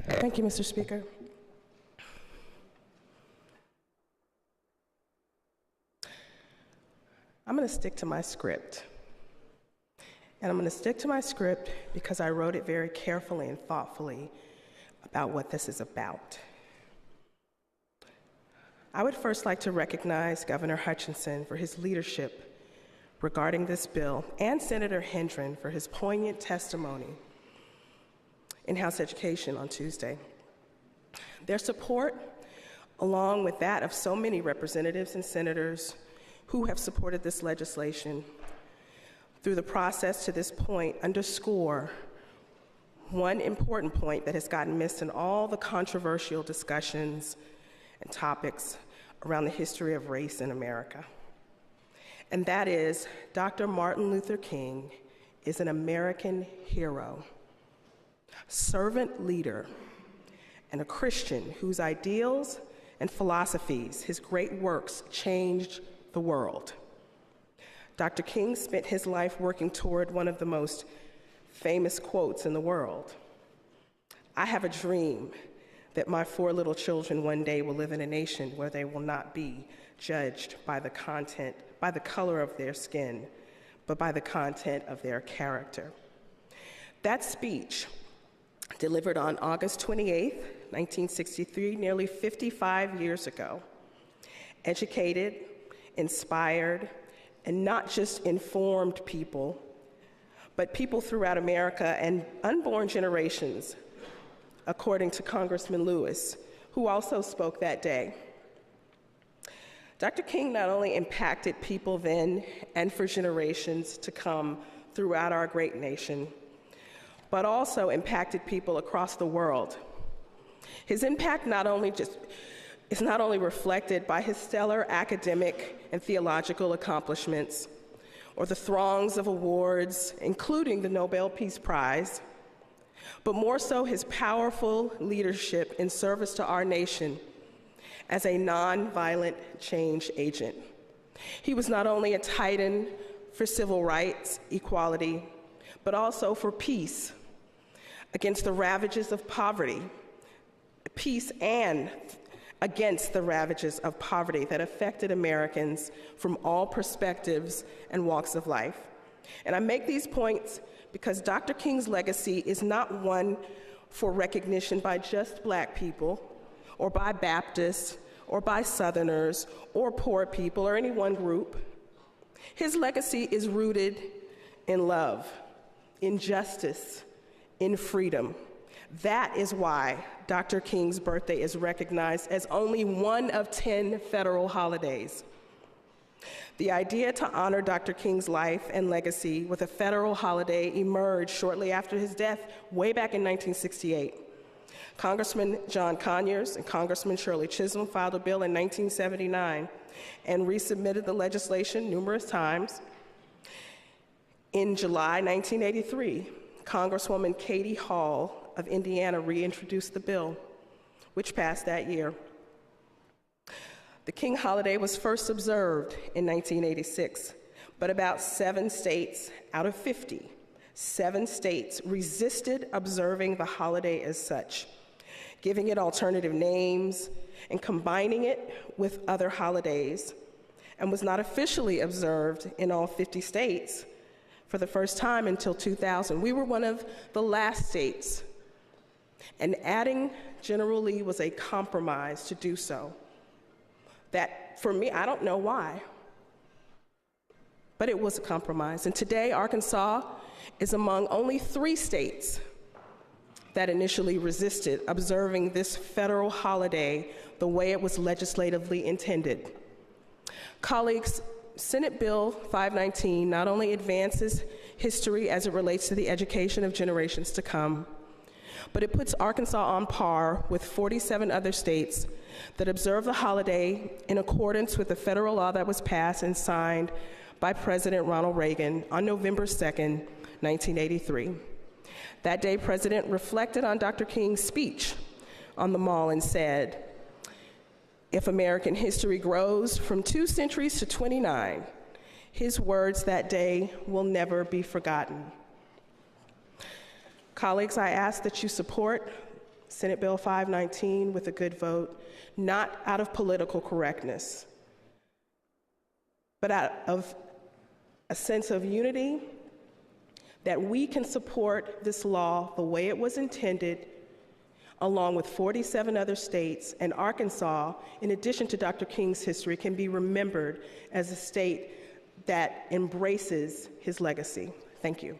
Thank you, Mr. Speaker. I'm going to stick to my script. And I'm going to stick to my script because I wrote it very carefully and thoughtfully about what this is about. I would first like to recognize Governor Hutchinson for his leadership regarding this bill, and Senator Hendren for his poignant testimony in House Education on Tuesday. Their support, along with that of so many representatives and senators who have supported this legislation through the process to this point, underscore one important point that has gotten missed in all the controversial discussions and topics around the history of race in America. And that is, Dr. Martin Luther King is an American hero, servant leader, and a Christian whose ideals and philosophies, his great works, changed the world. Dr. King spent his life working toward one of the most famous quotes in the world. "I have a dream that my 4 little children one day will live in a nation where they will not be judged by the color of their skin, but by the content of their character." That speech, delivered on August 28th, 1963, nearly 55 years ago, educated, inspired, and not just informed people, but people throughout America and unborn generations, according to Congressman Lewis, who also spoke that day. Dr. King not only impacted people then and for generations to come throughout our great nation, but also impacted people across the world. His impact is not only reflected by his stellar academic and theological accomplishments, or the throngs of awards, including the Nobel Peace Prize, but more so his powerful leadership in service to our nation as a nonviolent change agent. He was not only a titan for civil rights, equality, but also for peace against the ravages of poverty, peace and against the ravages of poverty that affected Americans from all perspectives and walks of life. And I make these points because Dr. King's legacy is not one for recognition by just Black people, or by Baptists, or by Southerners, or poor people, or any one group. His legacy is rooted in love, in justice, in freedom. That is why Dr. King's birthday is recognized as only one of 10 federal holidays. The idea to honor Dr. King's life and legacy with a federal holiday emerged shortly after his death, way back in 1968. Congressman John Conyers and Congressman Shirley Chisholm filed a bill in 1979 and resubmitted the legislation numerous times. In July 1983, Congresswoman Katie Hall of Indiana reintroduced the bill, which passed that year. The King holiday was first observed in 1986, but about 7 states out of 50, 7 states resisted observing the holiday as such, giving it alternative names and combining it with other holidays, and was not officially observed in all 50 states for the first time until 2000. We were one of the last states, and adding General Lee was a compromise to do so. That, for me, I don't know why, but it was a compromise. And today, Arkansas is among only 3 states that initially resisted observing this federal holiday the way it was legislatively intended. Colleagues, Senate Bill 519 not only advances history as it relates to the education of generations to come, but it puts Arkansas on par with 47 other states that observe the holiday in accordance with the federal law that was passed and signed by President Ronald Reagan on November 2nd, 1983. That day, President reflected on Dr. King's speech on the Mall and said, "If American history grows from 2 centuries to 29, his words that day will never be forgotten." Colleagues, I ask that you support Senate Bill 519 with a good vote, not out of political correctness, but out of a sense of unity that we can support this law the way it was intended, along with 47 other states, and Arkansas, in addition to Dr. King's history, can be remembered as a state that embraces his legacy. Thank you.